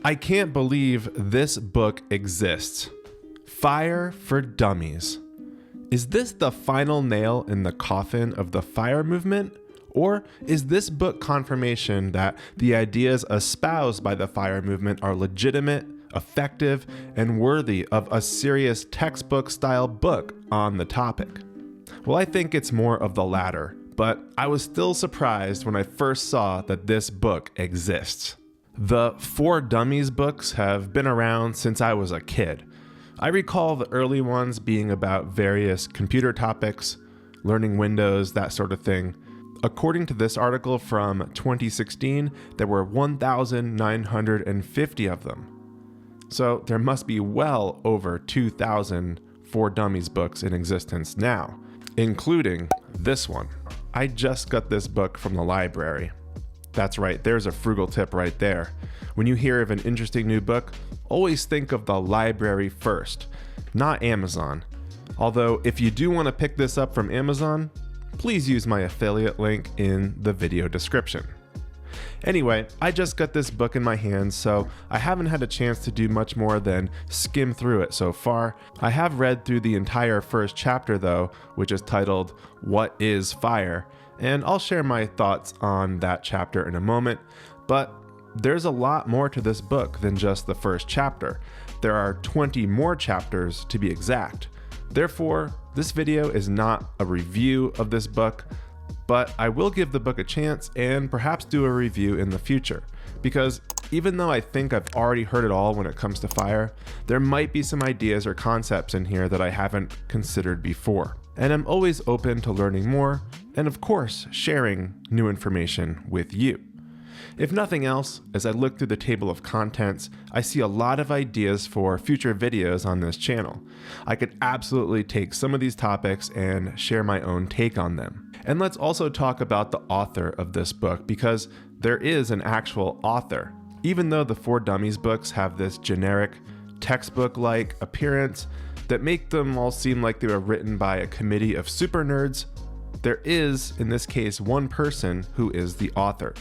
I can't believe this book exists. F.I.R.E. for Dummies. Is this the final nail in the coffin of the FIRE movement? Or is this book confirmation that the ideas espoused by the FIRE movement are legitimate, effective, and worthy of a serious textbook-style book on the topic? Well, I think it's more of the latter, but I was still surprised when I first saw that this book exists. The For Dummies books have been around since I was a kid. I recall the early ones being about various computer topics, learning Windows, that sort of thing. According to this article from 2016, there were 1,950 of them. So there must be well over 2,000 For Dummies books in existence now, including this one. I just got this book from the library. That's right, there's a frugal tip right there. When you hear of an interesting new book, always think of the library first, not Amazon. Although, if you do want to pick this up from Amazon, please use my affiliate link in the video description. Anyway, I just got this book in my hands, so I haven't had a chance to do much more than skim through it so far. I have read through the entire first chapter though, which is titled, What is F.I.R.E? And I'll share my thoughts on that chapter in a moment, but there's a lot more to this book than just the first chapter. There are 20 more chapters to be exact. Therefore, this video is not a review of this book, but I will give the book a chance and perhaps do a review in the future. Because even though I think I've already heard it all when it comes to FIRE, there might be some ideas or concepts in here that I haven't considered before. And I'm always open to learning more, and of course, sharing new information with you. If nothing else, as I look through the table of contents, I see a lot of ideas for future videos on this channel. I could absolutely take some of these topics and share my own take on them. And let's also talk about the author of this book, because there is an actual author. Even though the For Dummies books have this generic, textbook-like appearance that make them all seem like they were written by a committee of super nerds, there is, in this case, one person who is the author.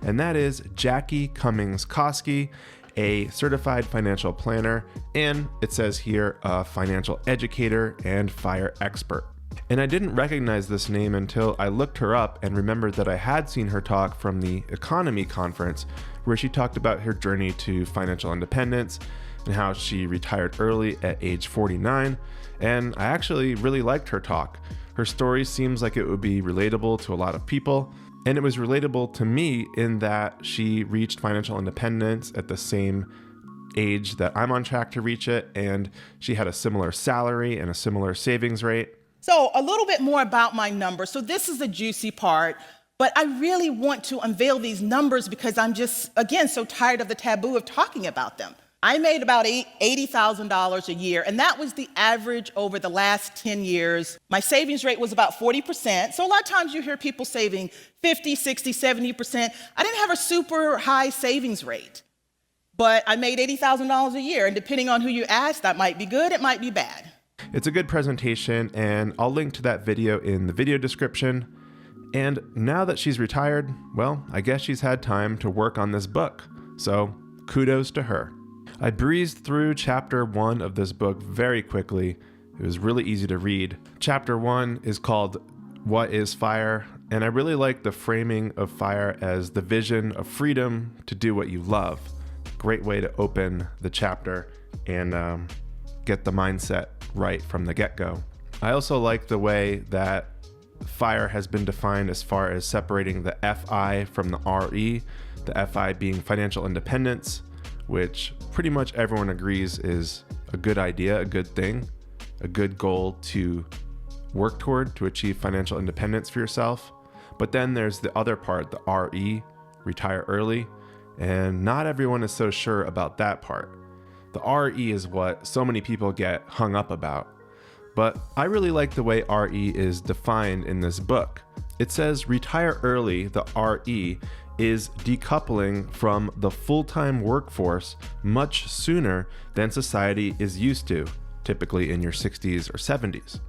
And that is Jackie Cummings Koski, a certified financial planner, and it says here, a financial educator and FIRE expert. And I didn't recognize this name until I looked her up and remembered that I had seen her talk from the Economy Conference, where she talked about her journey to financial independence and how she retired early at age 49. And I actually really liked her talk. Her story seems like it would be relatable to a lot of people. And it was relatable to me in that she reached financial independence at the same age that I'm on track to reach it, and she had a similar salary and a similar savings rate. So a little bit more about my numbers. So this is the juicy part, but I really want to unveil these numbers because I'm just, again, so tired of the taboo of talking about them. I made about $80,000 a year, and that was the average over the last 10 years. My savings rate was about 40%. So a lot of times you hear people saving 50, 60, 70%. I didn't have a super high savings rate, but I made $80,000 a year, and depending on who you ask, that might be good, it might be bad. It's a good presentation, and I'll link to that video in the video description. And now that she's retired, well, I guess she's had time to work on this book. So kudos to her. I breezed through chapter 1 of this book very quickly. It was really easy to read. Chapter 1 is called What is F.I.R.E? And I really like the framing of FIRE as the vision of freedom to do what you love. Great way to open the chapter and get the mindset right from the get-go. I also like the way that FIRE has been defined as far as separating the F.I. from the R.E., the F.I. being financial independence, which pretty much everyone agrees is a good idea, a good thing, a good goal to work toward to achieve financial independence for yourself. But then there's the other part, the RE, retire early, and not everyone is so sure about that part. The RE is what so many people get hung up about. But I really like the way RE is defined in this book. It says retire early, the RE, is decoupling from the full-time workforce much sooner than society is used to, typically in your 60s or 70s,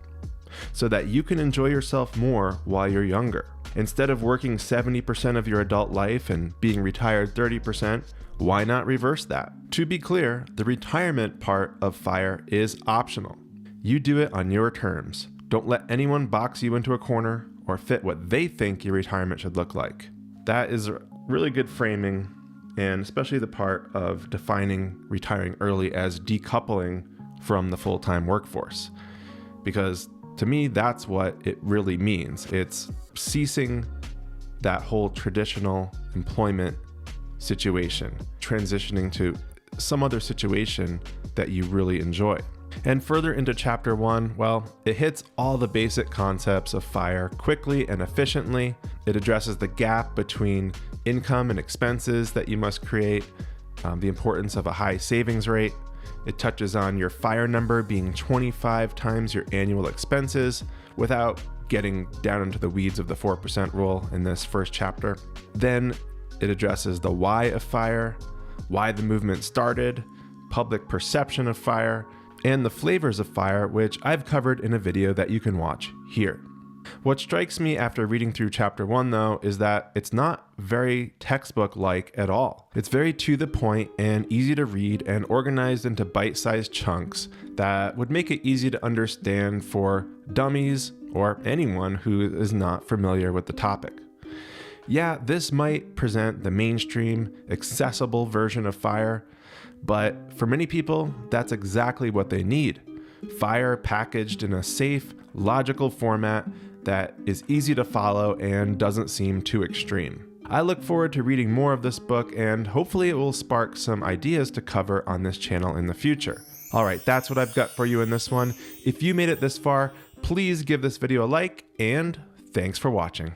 so that you can enjoy yourself more while you're younger. Instead of working 70% of your adult life and being retired 30%, why not reverse that? To be clear, the retirement part of FIRE is optional. You do it on your terms. Don't let anyone box you into a corner or fit what they think your retirement should look like. That is really good framing, and especially the part of defining retiring early as decoupling from the full-time workforce. Because to me, that's what it really means. It's ceasing that whole traditional employment situation, transitioning to some other situation that you really enjoy. And further into chapter 1, well, it hits all the basic concepts of FIRE quickly and efficiently. It addresses the gap between income and expenses that you must create, the importance of a high savings rate. It touches on your FIRE number being 25 times your annual expenses without getting down into the weeds of the 4% rule in this first chapter. Then it addresses the why of FIRE, why the movement started, public perception of FIRE, and the flavors of FIRE, which I've covered in a video that you can watch here. What strikes me after reading through chapter 1, though, is that it's not very textbook-like at all. It's very to the point and easy to read and organized into bite-sized chunks that would make it easy to understand for dummies or anyone who is not familiar with the topic. Yeah, this might present the mainstream, accessible version of FIRE, but for many people, that's exactly what they need. FIRE packaged in a safe, logical format that is easy to follow and doesn't seem too extreme. I look forward to reading more of this book, and hopefully it will spark some ideas to cover on this channel in the future. All right, that's what I've got for you in this one. If you made it this far, please give this video a like, and thanks for watching.